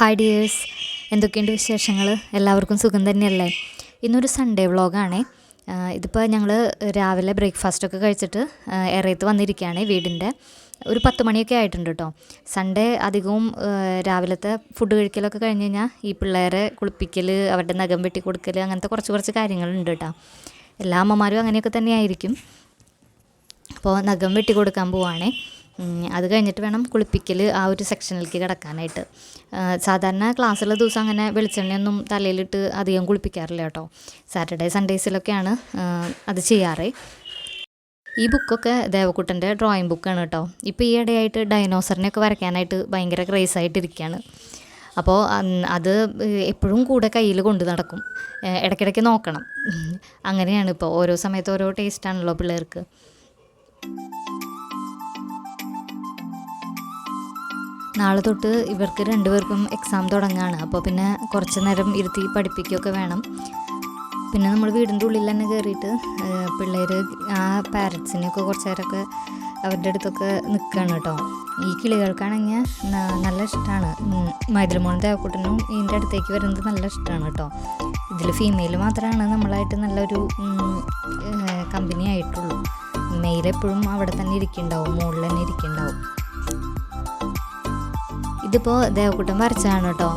Hi dears, എന്തൊക്കെയുണ്ട് വിശേഷങ്ങൾ? എല്ലാവർക്കും സുഖം തന്നെയല്ലേ? ഇന്നൊരു സൺഡേ വ്ളോഗാണേ. ഇതിപ്പോൾ ഞങ്ങൾ രാവിലെ ബ്രേക്ക്ഫാസ്റ്റൊക്കെ കഴിച്ചിട്ട് എറയത്ത് വന്നിരിക്കുകയാണ്. വീടിൻ്റെ ഒരു 10 മണിയൊക്കെ ആയിട്ടുണ്ട് കേട്ടോ. സൺഡേ അധികവും രാവിലത്തെ ഫുഡ് കഴിക്കലൊക്കെ കഴിഞ്ഞ് കഴിഞ്ഞാൽ ഈ പിള്ളേരെ കുളിപ്പിക്കൽ, അവരുടെ നഖം വെട്ടി കൊടുക്കൽ, അങ്ങനത്തെ കുറച്ച് കാര്യങ്ങളുണ്ട് കേട്ടോ. എല്ലാ അമ്മമാരും അങ്ങനെയൊക്കെ തന്നെയായിരിക്കും. അപ്പോൾ നഖം വെട്ടി കൊടുക്കാൻ പോവുകയാണേ. അത് കഴിഞ്ഞിട്ട് വേണം കുളിപ്പിക്കൽ ആ ഒരു സെക്ഷനിലേക്ക് കിടക്കാനായിട്ട്. സാധാരണ ക്ലാസ്സുള്ള ദിവസം അങ്ങനെ വെളിച്ചെണ്ണയൊന്നും തലയിലിട്ട് അധികം കുളിപ്പിക്കാറില്ല കേട്ടോ. സാറ്റർഡേ സൺഡേസിലൊക്കെയാണ് അത് ചെയ്യാറ്. ഈ ബുക്കൊക്കെ ദേവക്കുട്ടൻ്റെ ഡ്രോയിങ് ബുക്കാണ് കേട്ടോ. ഇപ്പോൾ ഈ ഇടയായിട്ട് ഡൈനോസറിനെയൊക്കെ വരയ്ക്കാനായിട്ട് ഭയങ്കര ക്രേസായിട്ടിരിക്കുകയാണ്. അപ്പോൾ അത് എപ്പോഴും കൂടെ കയ്യിൽ കൊണ്ട് നടക്കും, ഇടയ്ക്കിടയ്ക്ക് നോക്കണം. അങ്ങനെയാണ് ഇപ്പോൾ. ഓരോ സമയത്ത് ഓരോ ടേസ്റ്റാണല്ലോ പിള്ളേർക്ക്. നാളെ തൊട്ട് ഇവർക്ക് 2 പേർക്കും എക്സാം തുടങ്ങുകയാണ്. അപ്പോൾ പിന്നെ കുറച്ച് നേരം ഇരുത്തി പഠിപ്പിക്കുകയൊക്കെ വേണം. പിന്നെ നമ്മൾ വീടിൻ്റെ ഉള്ളിൽ തന്നെ കയറിയിട്ട് പിള്ളേർ ആ പാരറ്റ്സിനെയൊക്കെ കുറച്ച് നേരമൊക്കെ അവരുടെ അടുത്തൊക്കെ നിൽക്കുകയാണ് കേട്ടോ. ഈ കിളികൾക്കാണെങ്കിൽ നല്ല ഇഷ്ടമാണ്. മൈദൽമോളും ദേവക്കുട്ടനും ഇതിൻ്റെ അടുത്തേക്ക് വരുന്നത് നല്ല ഇഷ്ടമാണ് കേട്ടോ. ഇതിൽ ഫീമെയിൽ മാത്രമാണ് നമ്മളായിട്ട് നല്ലൊരു കമ്പനി ആയിട്ടുള്ളൂ. മെയിൽ എപ്പോഴും അവിടെ തന്നെ ഇരിക്കുന്നുണ്ടാവും, മുകളിൽ തന്നെ ഇരിക്കുന്നുണ്ടാവും. ഇതിപ്പോൾ ദേവക്കുട്ടൻ വരച്ചതാണ് കേട്ടോ.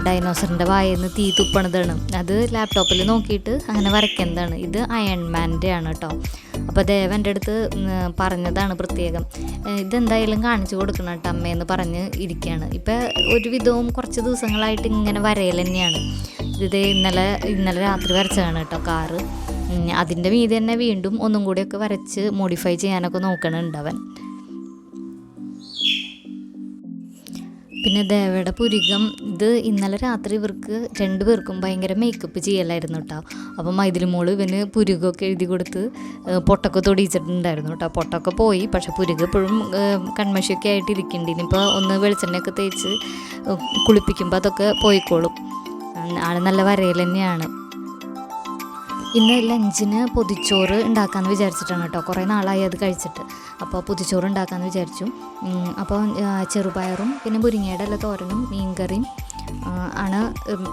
ഡൈനോസറിൻ്റെ വായെന്ന് തീ തുപ്പണതാണ്. അത് ലാപ്ടോപ്പിൽ നോക്കിയിട്ട് അങ്ങനെ വരയ്ക്കുന്നതാണ്. ഇത് അയൺമാൻ്റെ ആണ് കേട്ടോ. അപ്പോൾ ദേവൻ്റെ അടുത്ത് പറഞ്ഞതാണ് പ്രത്യേകം, ഇതെന്തായാലും കാണിച്ചു കൊടുക്കണം കേട്ടോ അമ്മയെന്ന് പറഞ്ഞ് ഇരിക്കുകയാണ്. ഇപ്പം ഒരുവിധവും കുറച്ച് ദിവസങ്ങളായിട്ട് ഇങ്ങനെ വരയൽ തന്നെയാണ്. ഇത് ഇന്നലെ രാത്രി വരച്ചതാണ് കേട്ടോ കാറ്. അതിൻ്റെ മീതെ തന്നെ വീണ്ടും ഒന്നും കൂടിയൊക്കെ വരച്ച് മോഡിഫൈ ചെയ്യാനൊക്കെ നോക്കണുണ്ട് അവൻ. പിന്നെ ദേവയുടെ പുരികം, ഇത് ഇന്നലെ രാത്രി ഇവർക്ക് 2 പേർക്കും ഭയങ്കര മേക്കപ്പ് ചെയ്യലായിരുന്നു കേട്ടോ. അപ്പം മൈദിൽമോള് ഇവന് പുരുകമൊക്കെ എഴുതി കൊടുത്ത് പൊട്ടൊക്കെ തൊടിയിച്ചിട്ടുണ്ടായിരുന്നു കേട്ടോ. പൊട്ടൊക്കെ പോയി, പക്ഷെ പുരുക എപ്പോഴും കൺമഷിയൊക്കെ ആയിട്ട് ഇരിക്കുന്നുണ്ട്. ഇനിയിപ്പോൾ ഒന്ന് വെളിച്ചെണ്ണയൊക്കെ തേച്ച് കുളിപ്പിക്കുമ്പോൾ അതൊക്കെ പോയിക്കോളും. ആൾ നല്ല വരയിൽ തന്നെയാണ്. ഇന്ന് ലഞ്ചിന് പൊതിച്ചോറ് ഉണ്ടാക്കാമെന്ന് വിചാരിച്ചിട്ടാണ് കേട്ടോ. കുറേ നാളായി അത് കഴിച്ചിട്ട്. അപ്പോൾ പൊതിച്ചോറ് ഉണ്ടാക്കാമെന്ന് വിചാരിച്ചു. അപ്പോൾ ചെറുപയറും പിന്നെ മുരിങ്ങയുടെ എല്ലാ തോരനും മീൻകറിയും ആണ്,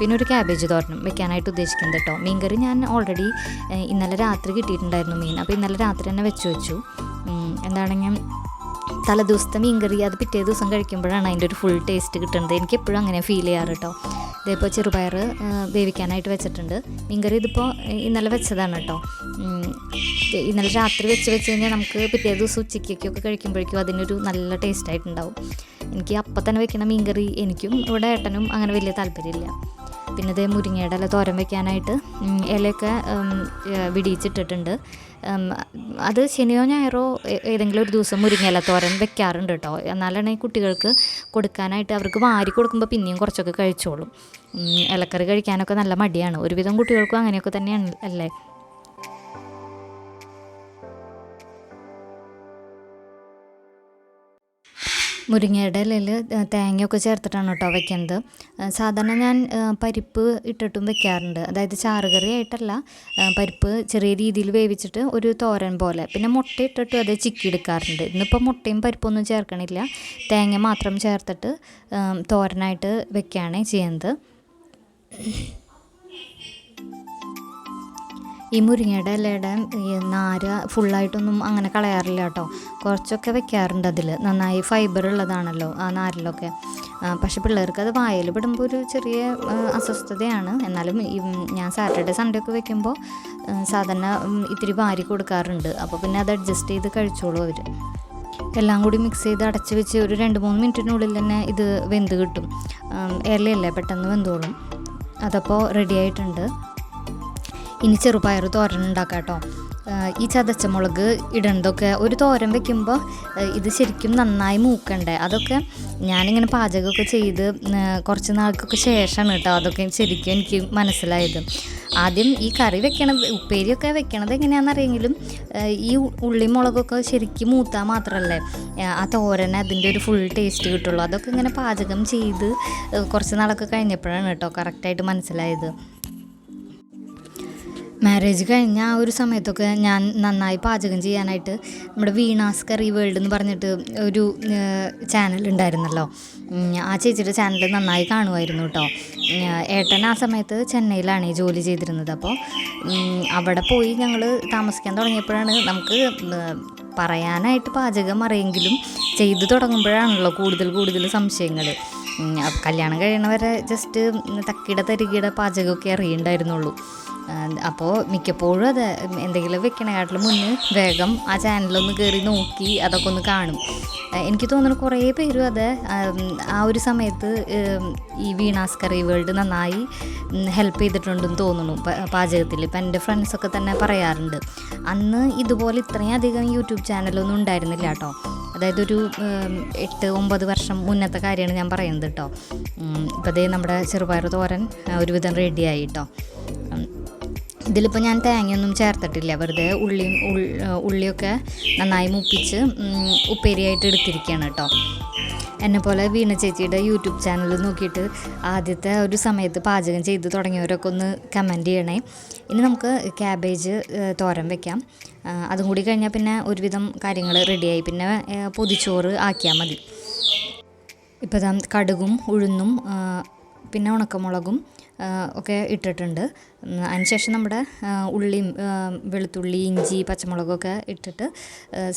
പിന്നെ ഒരു ക്യാബേജ് തോരനും വെക്കാനായിട്ട് ഉദ്ദേശിക്കുന്നത് കേട്ടോ. മീൻകറി ഞാൻ ഓൾറെഡി ഇന്നലെ രാത്രി കിട്ടിയിട്ടുണ്ടായിരുന്നു മീൻ. അപ്പോൾ ഇന്നലെ രാത്രി തന്നെ വെച്ചു. എന്താണെങ്കിൽ തലേദിവസത്തെ മീൻകറി അത് പിറ്റേ ദിവസം കഴിക്കുമ്പോഴാണ് അതിൻ്റെ ഒരു ഫുൾ ടേസ്റ്റ് കിട്ടുന്നത്. എനിക്ക് എപ്പോഴും അങ്ങനെ ഫീൽ ചെയ്യാറ് കേട്ടോ. ഇതിപ്പോൾ ചെറുപയർ വേവിക്കാനായിട്ട് വെച്ചിട്ടുണ്ട്. മീൻകറി ഇതിപ്പോൾ ഇന്നലെ വെച്ചതാണ് കേട്ടോ. ഇന്നലെ രാത്രി വെച്ച് കഴിഞ്ഞാൽ നമുക്ക് പിറ്റേ ദിവസം ഉച്ചയ്ക്കൊക്കെ കഴിക്കുമ്പോഴേക്കും അതിനൊരു നല്ല ടേസ്റ്റായിട്ടുണ്ടാവും. എനിക്ക് അപ്പം തന്നെ വെക്കണ മീൻകറി എനിക്കും ഇവിടെ ഏട്ടനും അങ്ങനെ വലിയ താല്പര്യമില്ല. പിന്നെ ഇതേ മുരിങ്ങയുടെ ഇല തോരൻ വെക്കാനായിട്ട് ഇലയൊക്കെ വിടിയിച്ചിട്ടിട്ടുണ്ട്. അത് ശനിയോ ഞായറോ ഏതെങ്കിലും ഒരു ദിവസം മുരിങ്ങയില തോരൻ വെക്കാറുണ്ട് കേട്ടോ. എന്നാലാണ് ഈ കുട്ടികൾക്ക് കൊടുക്കാനായിട്ട്, അവർക്ക് വാരി കൊടുക്കുമ്പോൾ പിന്നെയും കുറച്ചൊക്കെ കഴിച്ചോളും. ഇലക്കറി കഴിക്കാനൊക്കെ നല്ല മടിയാണ്. ഒരുവിധം കുട്ടികൾക്കും അങ്ങനെയൊക്കെ തന്നെയാണ് അല്ലേ. മുരിങ്ങയുടെ ഇലയിൽ തേങ്ങയൊക്കെ ചേർത്തിട്ടാണ് കേട്ടോ വെക്കുന്നത്. സാധാരണ ഞാൻ പരിപ്പ് ഇട്ടിട്ടും വെക്കാറുണ്ട്. അതായത് ചാറുകറി ആയിട്ടല്ല, പരിപ്പ് ചെറിയ രീതിയിൽ വേവിച്ചിട്ട് ഒരു തോരൻ പോലെ. പിന്നെ മുട്ട ഇട്ടിട്ടും അത് ചിക്കി എടുക്കാറുണ്ട്. ഇന്നിപ്പോൾ മുട്ടയും പരിപ്പൊന്നും ചേർക്കണില്ല, തേങ്ങ മാത്രം ചേർത്തിട്ട് തോരനായിട്ട് വെക്കുകയാണ് ചെയ്യുന്നത്. ഈ മുരിങ്ങയുടെ ഇലയുടെ നാര് ഫുള്ളായിട്ടൊന്നും അങ്ങനെ കളയാറില്ല കേട്ടോ. കുറച്ചൊക്കെ വെക്കാറുണ്ട്. അതിൽ നന്നായി ഫൈബർ ഉള്ളതാണല്ലോ ആ നാരിലൊക്കെ. പക്ഷെ പിള്ളേർക്ക് അത് വായിൽ വിടുമ്പോൾ ഒരു ചെറിയ അസ്വസ്ഥതയാണ്. എന്നാലും ഞാൻ സാറ്റർഡേ സൺഡേ ഒക്കെ വെക്കുമ്പോൾ സാധാരണ ഇത്തിരി വാരി കൊടുക്കാറുണ്ട്. അപ്പോൾ പിന്നെ അത് അഡ്ജസ്റ്റ് ചെയ്ത് കഴിച്ചോളൂ അവർ. എല്ലാം കൂടി മിക്സ് ചെയ്ത് അടച്ച് വെച്ച് ഒരു 2-3 മിനിറ്റിനുള്ളിൽ തന്നെ ഇത് വെന്ത് കിട്ടും. ഇലയല്ലേ, പെട്ടെന്ന് വെന്തോളും. അതപ്പോൾ റെഡി ആയിട്ടുണ്ട്. ഇനി ചെറുപയർ തോരൻ ഉണ്ടാക്കാം കേട്ടോ. ഈ ചതച്ച മുളക് ഇടേണ്ടതൊക്കെ ഒരു തോരൻ വെക്കുമ്പോൾ ഇത് ശരിക്കും നന്നായി മൂക്കണ്ടേ. അതൊക്കെ ഞാനിങ്ങനെ പാചകമൊക്കെ ചെയ്ത് കുറച്ച് നാൾക്കൊക്കെ ശേഷമാണ് കേട്ടോ അതൊക്കെ ശരിക്കും എനിക്ക് മനസ്സിലായത്. ആദ്യം ഈ കറി ഉപ്പേരിയൊക്കെ വെക്കണത് എങ്ങനെയാണെന്നറിയെങ്കിലും ഈ ഉള്ളി മുളകൊക്കെ ശരിക്കും മൂത്താൽ മാത്രമല്ലേ ആ തോരന് അതിൻ്റെ ഒരു ഫുൾ ടേസ്റ്റ് കിട്ടുള്ളൂ. അതൊക്കെ ഇങ്ങനെ പാചകം ചെയ്ത് കുറച്ച് നാളൊക്കെ കഴിഞ്ഞപ്പോഴാണ് കേട്ടോ കറക്റ്റായിട്ട് മനസ്സിലായത്. മാരേജ് കഴിഞ്ഞ ആ ഒരു സമയത്തൊക്കെ ഞാൻ നന്നായി പാചകം ചെയ്യാനായിട്ട് നമ്മുടെ വീണാസ് കറി വേൾഡ് എന്ന് പറഞ്ഞിട്ട് ഒരു ചാനൽ ഉണ്ടായിരുന്നല്ലോ. ആ ചേച്ചിയുടെ ചാനൽ നന്നായി കാണുമായിരുന്നു കേട്ടോ. ഏട്ടൻ ആ സമയത്ത് ചെന്നൈയിലാണ് ജോലി ചെയ്തിരുന്നത്. അപ്പോൾ അവിടെ പോയി ഞങ്ങൾ താമസിക്കാൻ തുടങ്ങിയപ്പോഴാണ് നമുക്ക് പറയാനായിട്ട് പാചകം അറിയെങ്കിലും ചെയ്തു തുടങ്ങുമ്പോഴാണല്ലോ കൂടുതൽ സംശയങ്ങൾ. കല്യാണം കഴിയണവരെ ജസ്റ്റ് തക്കിട തരികിട പാചകമൊക്കെ അറിയണ്ടായിരുന്നുള്ളൂ. അപ്പോൾ മിക്കപ്പോഴും അത് എന്തെങ്കിലും വെക്കണേക്കാട്ടിലും മുന്നേ വേഗം ആ ചാനലൊന്ന് കയറി നോക്കി അതൊക്കെ ഒന്ന് കാണും. എനിക്ക് തോന്നുന്നു കുറേ പേരും അത് ആ ഒരു സമയത്ത് ഈ വീണാസ് കറി വേൾഡ് നന്നായി ഹെൽപ്പ് ചെയ്തിട്ടുണ്ടെന്ന് തോന്നുന്നു പാചകത്തിൽ. ഇപ്പം എൻ്റെ ഫ്രണ്ട്സൊക്കെ തന്നെ പറയാറുണ്ട്. അന്ന് ഇതുപോലെ ഇത്രയും അധികം യൂട്യൂബ് ചാനലൊന്നും ഉണ്ടായിരുന്നില്ല കേട്ടോ. അതായത് ഒരു 8-9 വർഷം മുന്നത്തെ കാര്യമാണ് ഞാൻ പറയുന്നത് കേട്ടോ. ഇപ്പോൾ അതേ നമ്മുടെ ചെറുപയർ തോരൻ ഒരുവിധം റെഡിയായി കേട്ടോ. ഇതിലിപ്പോൾ ഞാൻ തേങ്ങയൊന്നും ചേർത്തിട്ടില്ല, വെറുതെ ഉള്ളിയൊക്കെ നന്നായി മുപ്പിച്ച് ഉപ്പേരിയായിട്ട് എടുത്തിരിക്കുകയാണ് കേട്ടോ. എന്നെപ്പോലെ വീണ ചേച്ചിയുടെ യൂട്യൂബ് ചാനൽ നോക്കിയിട്ട് ആദ്യത്തെ ഒരു സമയത്ത് പാചകം ചെയ്ത് തുടങ്ങിയവരൊക്കെ ഒന്ന് കമൻറ്റ് ചെയ്യണേ. ഇനി നമുക്ക് ക്യാബേജ് തോരൻ വെക്കാം. അതും കൂടി കഴിഞ്ഞാൽ പിന്നെ ഒരുവിധം കാര്യങ്ങൾ റെഡിയായി. പിന്നെ പൊതിച്ചോറ് ആക്കിയാൽ മതി. ഇപ്പോൾ കടുകും ഉഴുന്നും പിന്നെ ഉണക്കമുളകും ഒക്കെ ഇട്ടിട്ടുണ്ട്. അതിനുശേഷം നമ്മുടെ ഉള്ളിയും വെളുത്തുള്ളി, ഇഞ്ചി, പച്ചമുളകൊക്കെ ഇട്ടിട്ട്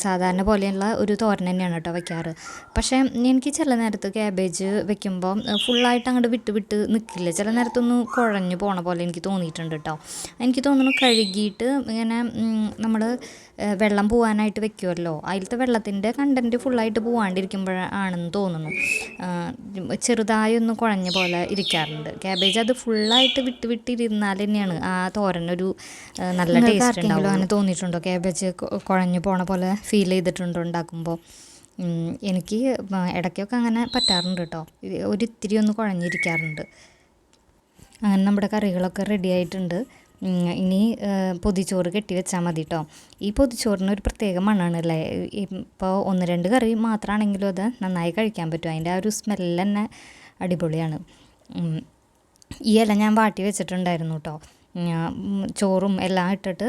സാധാരണ പോലെയുള്ള ഒരു തോരൻ തന്നെയാണ് കേട്ടോ വയ്ക്കാറ്. പക്ഷേ എനിക്ക് ചില നേരത്ത് ക്യാബേജ് വെക്കുമ്പോൾ ഫുള്ളായിട്ട് അങ്ങോട്ട് വിട്ട് നിൽക്കില്ല. ചില നേരത്തൊന്ന് കുഴഞ്ഞു പോണ പോലെ എനിക്ക് തോന്നിയിട്ടുണ്ട് കേട്ടോ. എനിക്ക് തോന്നുന്നു കഴുകിയിട്ട് ഇങ്ങനെ നമ്മൾ വെള്ളം പോകാനായിട്ട് വെക്കുമല്ലോ, അതിലത്തെ വെള്ളത്തിൻ്റെ കണ്ടൻറ്റ് ഫുള്ളായിട്ട് പോകാണ്ടിരിക്കുമ്പോഴാണെന്ന് തോന്നുന്നു ചെറുതായി ഒന്ന് കുഴഞ്ഞ പോലെ ഇരിക്കാറുണ്ട് ക്യാബേജ്. അത് ഫുള്ളായിട്ട് വിട്ടിരുന്നാൽ തന്നെയാണ് ആ തോരനൊരു നല്ല ടേസ്റ്റ് ഉണ്ടാവും. അങ്ങനെ തോന്നിയിട്ടുണ്ടോ? ക്യാബേജ് കുഴഞ്ഞു പോണ പോലെ ഫീൽ ചെയ്തിട്ടുണ്ടോ ഉണ്ടാക്കുമ്പോൾ? എനിക്ക് ഇടയ്ക്കൊക്കെ അങ്ങനെ പറ്റാറുണ്ട് കേട്ടോ. ഒരിത്തിരി ഒന്ന് കുഴഞ്ഞിരിക്കാറുണ്ട്. അങ്ങനെ നമ്മുടെ കറികളൊക്കെ റെഡി ആയിട്ടുണ്ട്. ഇനി പൊതിച്ചോറ് കെട്ടി വെച്ചാൽ മതി കേട്ടോ. ഈ പൊതിച്ചോറിന് ഒരു പ്രത്യേക മണ്ണാണ് അല്ലേ. ഇപ്പോൾ 1-2 കറി മാത്രമാണെങ്കിലും അത് നന്നായി കഴിക്കാൻ പറ്റും. അതിൻ്റെ ആ ഒരു സ്മെല്ല് തന്നെ അടിപൊളിയാണ്. ഈ ഇല ഞാൻ വാട്ടി വെച്ചിട്ടുണ്ടായിരുന്നു കേട്ടോ. ചോറും എല്ലാം ഇട്ടിട്ട്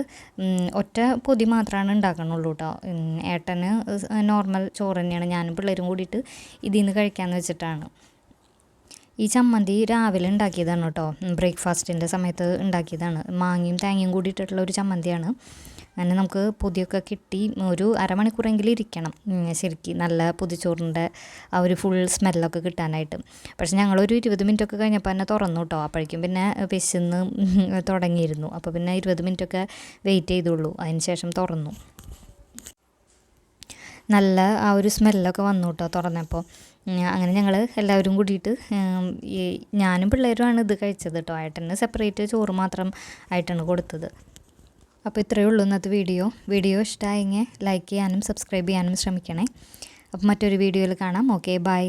ഒറ്റ പൊതി മാത്രമാണ് ഉണ്ടാക്കണുള്ളൂ കേട്ടോ. ഏട്ടന് നോർമൽ ചോറ് തന്നെയാണ്. ഞാനും പിള്ളേരും കൂടിയിട്ട് ഇതിൽ നിന്ന് കഴിക്കാമെന്ന് വെച്ചിട്ടാണ്. ഈ ചമ്മന്തി രാവിലെ ഉണ്ടാക്കിയതാണ് കേട്ടോ. ബ്രേക്ക്ഫാസ്റ്റിൻ്റെ സമയത്ത് ഉണ്ടാക്കിയതാണ്. മാങ്ങയും തേങ്ങയും കൂടി ഇട്ടിട്ടുള്ള ഒരു ചമ്മന്തിയാണ്. അങ്ങനെ നമുക്ക് പൊതിയൊക്കെ കിട്ടി ഒരു അരമണിക്കൂറെങ്കിലും ഇരിക്കണം ശരിക്കും നല്ല പൊതിച്ചോറിൻ്റെ ആ ഒരു ഫുൾ സ്മെല്ലൊക്കെ കിട്ടാനായിട്ട്. പക്ഷെ ഞങ്ങളൊരു 20 മിനിറ്റൊക്കെ കഴിഞ്ഞപ്പോൾ തന്നെ തുറന്നു കേട്ടോ. അപ്പോഴേക്കും പിന്നെ വിശന്ന് തുടങ്ങിയിരുന്നു. അപ്പോൾ പിന്നെ 20 മിനിറ്റൊക്കെ വെയിറ്റ് ചെയ്തുള്ളൂ. അതിന് ശേഷം തുറന്നു. നല്ല ആ ഒരു സ്മെല്ലൊക്കെ വന്നു കേട്ടോ തുറന്നപ്പോൾ. അങ്ങനെ ഞങ്ങൾ എല്ലാവരും കൂടിയിട്ട് ഞാനും പിള്ളേരുമാണ് ഇത് കഴിച്ചത് കേട്ടോ. ഏട്ടന് സെപ്പറേറ്റ് ചോറ് മാത്രം ആയിട്ടാണ് കൊടുത്തത്. അപ്പോൾ ഇത്രയേ ഉള്ളൂ ഇന്നത്തെ വീഡിയോ ഇഷ്ടമായെങ്കിൽ ലൈക്ക് ചെയ്യാനും സബ്സ്ക്രൈബ് ചെയ്യാനും ശ്രമിക്കണേ. അപ്പോൾ മറ്റൊരു വീഡിയോയിൽ കാണാം. Okay, by.